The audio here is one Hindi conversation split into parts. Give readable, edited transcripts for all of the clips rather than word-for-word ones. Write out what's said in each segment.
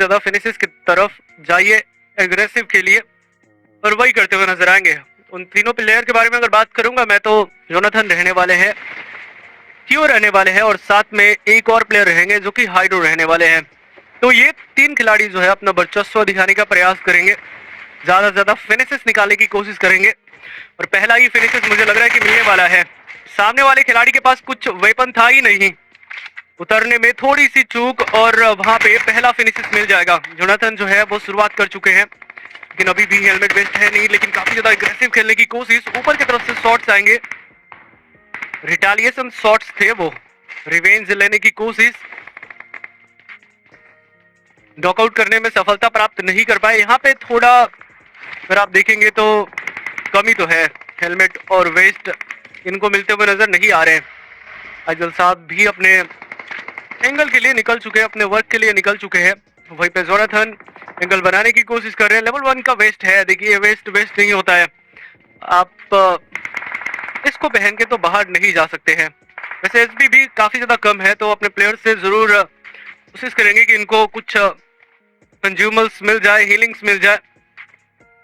ज्यादा फिनिशेस की तरफ जाइए, एग्रेसिव खेलिए और वही करते हुए नजर आएंगे। उन तीनों प्लेयर के बारे में अगर बात करूंगा मैं तो जोनाथन रहने वाले हैं, क्यू रहने वाले हैं और साथ में एक और प्लेयर रहेंगे जो कि हाइड्रो रहने वाले हैं। तो ये तीन खिलाड़ी जो है अपना वर्चस्व दिखाने का प्रयास करेंगे, ज्यादा से ज्यादा फिनिशेस निकालने की कोशिश करेंगे और पहला ही फिनिशेस मुझे लग रहा है कि मिलने वाला है। सामने वाले खिलाड़ी के पास कुछ वेपन था ही नहीं, उतरने में थोड़ी सी चूक और वहां पे पहला फिनिशेस मिल जाएगा। जोनाथन जो है वो शुरुआत कर चुके हैं लेकिन अभी भी हेलमेट वेस्ट है नहीं, लेकिन काफी ज्यादा एग्रेसिव खेलने की कोशिश। ऊपर की तरफ से शॉट्स आएंगे, रिटालिएशन शॉट्स थे वो, रिवेंज लेने की कोशिश, नॉकआउट करने में सफलता प्राप्त नहीं कर पाए। यहाँ पे थोड़ा अगर आप देखेंगे तो कमी तो है, हेलमेट और वेस्ट इनको मिलते हुए नजर नहीं आ रहे हैं। अजल साहब भी अपने एंगल के लिए निकल चुके हैं, अपने वर्क के लिए निकल चुके हैं। वहीं पे जोनाथन एंगल बनाने की कोशिश कर रहे हैं। लेवल 1 का वेस्ट है, देखिए वेस्ट नहीं होता है, आप इसको पहन के तो बाहर नहीं जा सकते हैं। वैसे एचपी भी काफी ज्यादा कम है तो अपने प्लेयर से जरूर कोशिश करेंगे कि इनको कुछ कंज्यूमर्स मिल जाए, हीलिंग्स मिल जाए।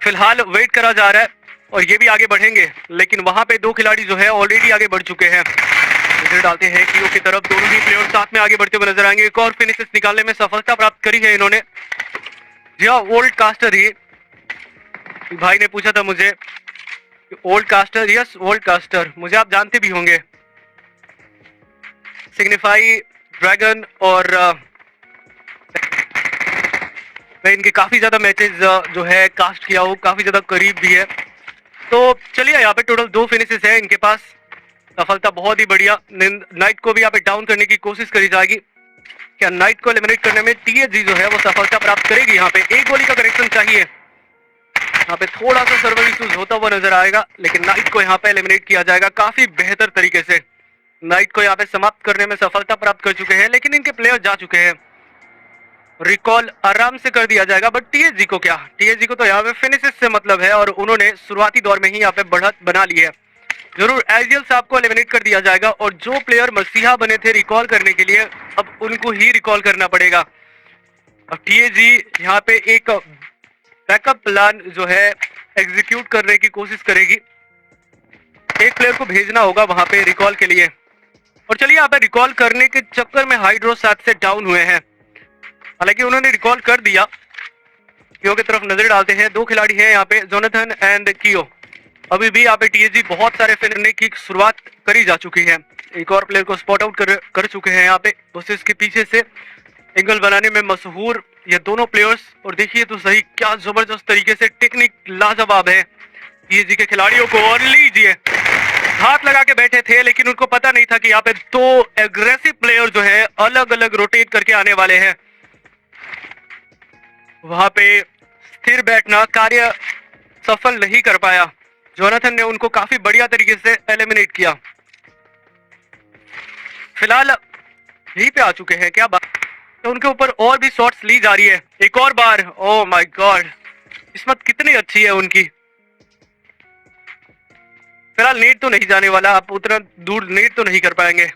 फिलहाल वेट करा जा रहा है और ये भी आगे बढ़ेंगे, लेकिन वहां पे दो खिलाड़ी जो है ऑलरेडी आगे बढ़ चुके हैं। नजर डालते हैं कि की तरफ दोनों ही प्लेयर साथ में आगे बढ़ते हुए नजर आएंगे। एक और फिनिशेस निकालने में सफलता प्राप्त करी है इन्होंने। जी हाँ, ओल्ड कास्टर ही भाई ने पूछा था मुझे, old caster, yes old caster, मुझे आप जानते भी होंगे। सिग्निफाई, ड्रैगन और मैं इनके काफी ज्यादा मैचेस जो है कास्ट किया हूँ, काफी ज्यादा करीब भी है। तो चलिए यहाँ पे टोटल 2 फिनिशेस है इनके पास, सफलता बहुत ही बढ़िया। नाइट को भी यहाँ पे डाउन करने की कोशिश करी जाएगी। क्या नाइट को एलिमिनेट करने में टीएजी जो है वो सफलता प्राप्त करेगी? यहाँ पे एक गोली का करेक्शन चाहिए, यहाँ पे थोड़ा सा सर्वर इश्यूज होता हुआ नजर आएगा, लेकिन नाइट को यहाँ पे एलिमिनेट किया जाएगा काफी बेहतर तरीके से। नाइट को यहाँ पे समाप्त करने में सफलता प्राप्त कर चुके हैं, लेकिन इनके प्लेयर जा चुके हैं। रिकॉल आराम से कर दिया जाएगा, बट टीएजी को क्या, टीएजी को तो यहाँ पे फिनिशेस से मतलब है और उन्होंने शुरुआती दौर में ही यहाँ पे बढ़त बना ली है। जरूर एजियल साहब को एलिमिनेट कर दिया जाएगा और जो प्लेयर मसीहा बने थे रिकॉल करने के लिए, अब उनको ही रिकॉल करना पड़ेगा। अब टीएजी यहाँ पे एक बैकअप प्लान जो है एग्जीक्यूट करने की कोशिश करेगी। एक प्लेयर को भेजना होगा वहां पे रिकॉल के लिए। और चलिए यहाँ पे रिकॉल करने के चक्कर में हाइड्रो 7 से डाउन हुए हैं, हालांकि उन्होंने रिकॉल कर दिया। कियो की तरफ नजर डालते हैं, 2 खिलाड़ी हैं यहाँ पे, जोनाथन एंड कियो। अभी भी यहाँ पे टीएजी बहुत सारे फिनिशने की शुरुआत करी जा चुकी है। एक और प्लेयर को स्पॉट आउट कर चुके हैं यहाँ पे, बस के पीछे से एंगल बनाने में मशहूर ये दोनों प्लेयर्स। और देखिए तो सही क्या जबरदस्त तरीके से टेक्निक लाजवाब है टीएजी के खिलाड़ियों को। और लीजिए हाथ लगा के बैठे थे, लेकिन उनको पता नहीं था कि यहाँ पे 2 एग्रेसिव प्लेयर जो है अलग अलग रोटेट करके आने वाले हैं। वहां पे स्थिर बैठना कार्य सफल नहीं कर पाया, जोनाथन ने उनको काफी बढ़िया तरीके से एलिमिनेट किया। फिलहाल यहीं पे आ चुके हैं, क्या बात, तो उनके ऊपर और भी शॉट्स ली जा रही है। एक और बार, ओह माय गॉड, किस्मत कितनी अच्छी है उनकी। फिलहाल नेट तो नहीं जाने वाला, आप उतना दूर नेट तो नहीं कर पाएंगे,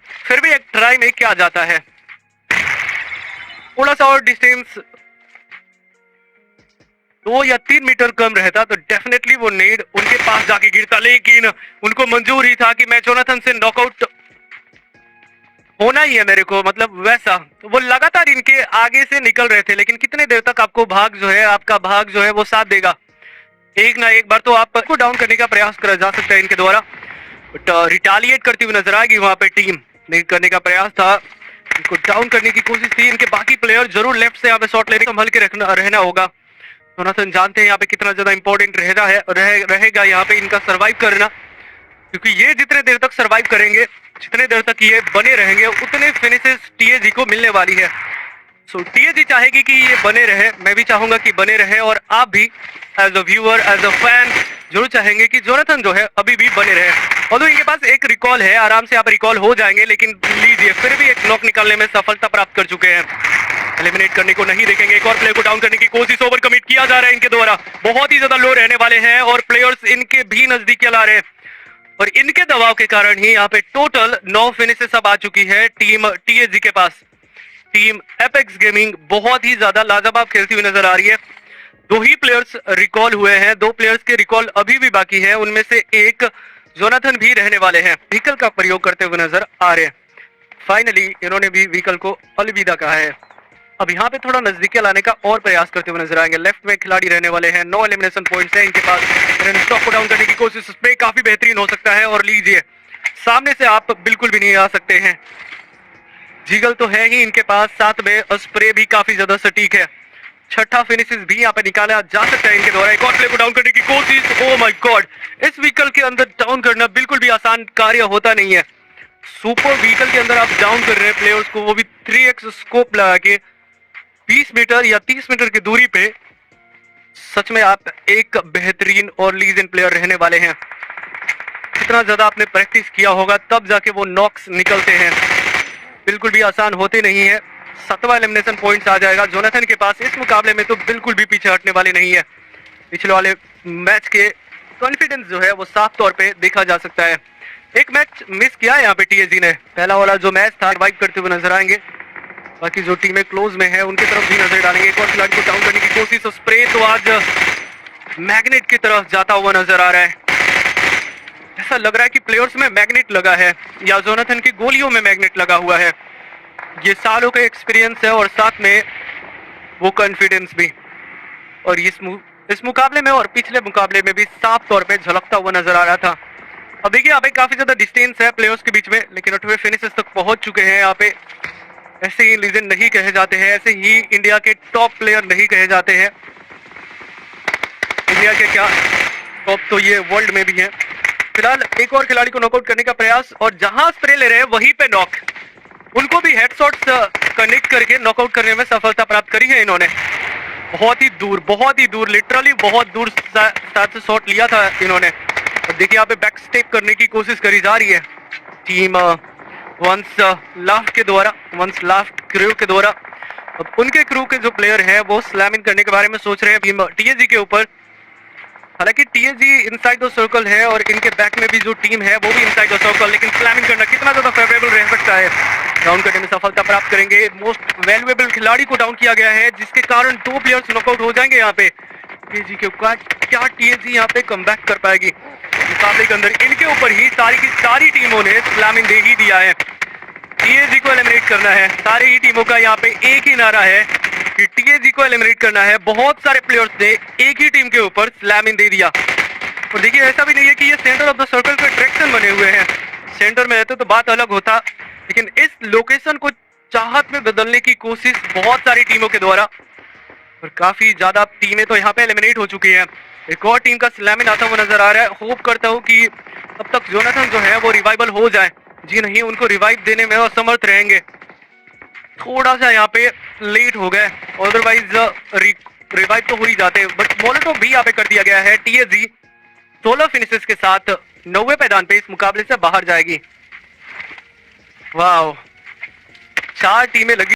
फिर भी एक ट्राई में क्या जाता है। थोड़ा सा और डिस्टेंस 2 या 3 मीटर कम रहता तो डेफिनेटली वो नेड उनके पास जाके गिरता, लेकिन उनको मंजूर ही था कि मैं जोनाथन से नॉकआउट होना ही है मेरे को, मतलब वैसा। तो वो लगातार इनके आगे से निकल रहे थे, लेकिन कितने देर तक आपको भाग जो है, आपका भाग जो है वो साथ देगा। एक ना एक बार तो आपको डाउन करने का प्रयास करा जा सकता है इनके द्वारा, बट रिटालिएट करती हुई नजर आएगी वहां पे टीम। नहीं करने का प्रयास था, इनको डाउन करने की कोशिश थी। इनके बाकी प्लेयर जरूर लेफ्ट से यहाँ पे शॉट लेने संभल के रहना होगा। जोनाथन जानते हैं यहाँ पे कितना ज्यादा इंपॉर्टेंट रहेगा यहाँ पे इनका सरवाइव करना, क्योंकि ये जितने देर तक सरवाइव करेंगे, जितने देर तक ये बने रहेंगे, उतने फिनिशेस टीएजी को मिलने वाली है। सो टीएजी चाहेगी कि ये बने रहे, मैं भी चाहूंगा कि बने रहे, और आप भी as a viewer, as a fan जरूर चाहेंगे कि जोनाथन जो है अभी भी बने रहे। और इनके पास एक रिकॉल है, आराम से आप रिकॉल हो जाएंगे, लेकिन लीजिए फिर भी एक नॉक निकालने में सफलता प्राप्त कर चुके हैं। एलिमिनेट करने को नहीं देखेंगे, एक और प्लेयर को डाउन करने की कोशिश ओवर कमिट किया जा रहा है इनके द्वारा। बहुत ही ज्यादा लो रहने वाले हैं और प्लेयर्स इनके भी नजदीक ला रहे हैं, और इनके दबाव के कारण ही यहाँ पे टोटल 9 फिनिशेस अब आ चुकी है टीम टीएजी के पास। टीम एपेक्स गेमिंग बहुत ही ज्यादा लाजवाब खेलती हुई नजर आ रही है। 2 ही प्लेयर्स रिकॉल हुए हैं, 2 प्लेयर्स के रिकॉल अभी भी बाकी है, उनमें से एक जोनाथन भी रहने वाले हैं। व्हीकल का प्रयोग करते हुए नजर आ रहे हैं। फाइनली इन्होंने भी व्हीकल को अलविदा कहा है। अब यहाँ पे थोड़ा नजदीक लाने का और प्रयास करते हुए नजर आएंगे। लेफ्ट में खिलाड़ी रहने वाले हैं, 9 एलिमिनेशन पॉइंट्स हैं इनके पास। स्टॉक को डाउन करने की कोशिश स्प्रे काफी बेहतरीन हो सकता है, और लीजिए सामने से आप बिल्कुल भी नहीं आ सकते हैं। जीगल तो है ही इनके पास, साथ में स्प्रे भी काफी ज्यादा सटीक है। छठा फिनिशेस भी यहाँ पे निकाला जा सकता है इनके द्वारा। एक और प्ले को डाउन करने की कोशिश। ओ माय गॉड, इस व्हीकल के अंदर डाउन करना बिल्कुल भी आसान कार्य होता नहीं है। सुपर व्हीकल के अंदर आप डाउन कर रहे हैं प्लेयर्स को, वो भी 3x स्कोप लगा के 20 मीटर या 30 मीटर की दूरी पे। सच में आप एक बेहतरीन और लीजेंड प्लेयर रहने वाले हैं। कितना ज्यादा आपने प्रैक्टिस किया होगा तब जाके वो नॉक्स निकलते हैं, बिल्कुल भी आसान होते नहीं है। 7वां एलिमिनेशन पॉइंट्स आ जाएगा जोनाथन के पास। इस मुकाबले में तो बिल्कुल भी पीछे हटने वाले नहीं है। पिछले वाले मैच के कॉन्फिडेंस जो है वो साफ तौर पे देखा जा सकता है। एक मैच मिस किया है यहाँ पे टीएजी ने। पहला वाला जो मैच था रिवाइव करते हुए नजर आएंगे। बाकी जो टीमें क्लोज में है उनकी तरफ भी नजर डालेंगे। एक और खिलाड़ी को डाउन करने की कोशिश। स्प्रे तो आज मैग्नेट की तरफ जाता हुआ नजर आ रहा है। ऐसा लग रहा है कि प्लेयर्स में मैग्नेट लगा है, या जोनाथन की गोलियों में मैग्नेट लगा हुआ है। ये सालों का एक्सपीरियंस है और साथ में वो कॉन्फिडेंस भी। और इस मुकाबले में और पिछले मुकाबले में भी साफ तौर पे झलकता हुआ नजर आ रहा था। अब देखिए यहाँ पे काफी ज्यादा डिस्टेंस है प्लेयर्स के बीच में, लेकिन 8वें फिनिशेस तक पहुंच चुके हैं। यहाँ पे ऐसे ही लीजेंड नहीं कहे जाते हैं, ऐसे ही इंडिया के टॉप प्लेयर नहीं कहे जाते हैं। इंडिया के क्या टॉप, तो ये वर्ल्ड में भी है। फिलहाल एक और खिलाड़ी को नॉकआउट करने का प्रयास, और जहां स्प्रे ले रहे हैं वहीं पे नॉक। उनको भी हेडशॉट्स कनेक्ट करके नॉकआउट करने में सफलता प्राप्त करी है इन्होंने। बहुत ही दूर लिटरली बहुत दूर से शॉट लिया था इन्होंने। और देखिए यहाँ पे बैक स्टेप करने की कोशिश करी जा रही है टीम वंस लाफ्ट के द्वारा, वंस लाफ्ट क्रू के द्वारा। अब उनके क्रू के जो प्लेयर हैं वो स्लैमिंग करने के बारे में सोच रहे हैं टीम टीएजी के ऊपर। हालांकि टीएजी इनसाइड द सर्कल है और इनके बैक में भी जो टीम है वो भी इनसाइड द सर्कल, लेकिन स्लैमिंग करना कितना ज्यादा फेवरेबल रह सकता है। डाउन करने में सफलता प्राप्त करेंगे। मोस्ट वैल्यूएबल खिलाड़ी को डाउन किया गया है, जिसके कारण 2 प्लेयर्स नॉकआउट हो जाएंगे यहाँ पे टीएजी के ऊपर। क्या टीएजी यहाँ पे कमबैक कर पाएगी? मुकाबले के अंदर इनके ऊपर ही सारी की सारी टीमों ने स्लैमिंग दे ही दिया है। टीएजी को एलिमिनेट करना है। सारी ही टीमों का यहाँ पे एक ही नारा है कि टीएजी को एलिमिनेट करना है। बहुत सारे प्लेयर्स ने एक ही टीम के ऊपर स्लैमिंग दे दिया। और देखिए ऐसा भी नहीं है कि ये सेंटर ऑफ द सर्कल के ट्रैक्शन बने हुए हैं। सेंटर में रहते तो बात अलग होता, लेकिन इस लोकेशन को चाहत में बदलने की कोशिश बहुत सारी टीमों के द्वारा, और काफी ज्यादा टीमें तो यहाँ पे एलिमिनेट हो चुकी हैं। एक और टीम का स्लैमिंग आता हुआ नजर आ रहा है। होप करता हूँ कि तब तक जोनाथन जो है वो रिवाइवल हो जाए। जी नहीं, उनको रिवाइव देने में असमर्थ रहेंगे। थोड़ा सा यहाँ पे लेट हो गए, अदरवाइज रिवाइव तो हो ही जाते, बट मोलेटो भी यहाँ पे कर दिया गया है। टीएजी 16 फिनिशेस के साथ 9वें मैदान पे इस मुकाबले से बाहर जाएगी। वाह, 4 टीमें लगी।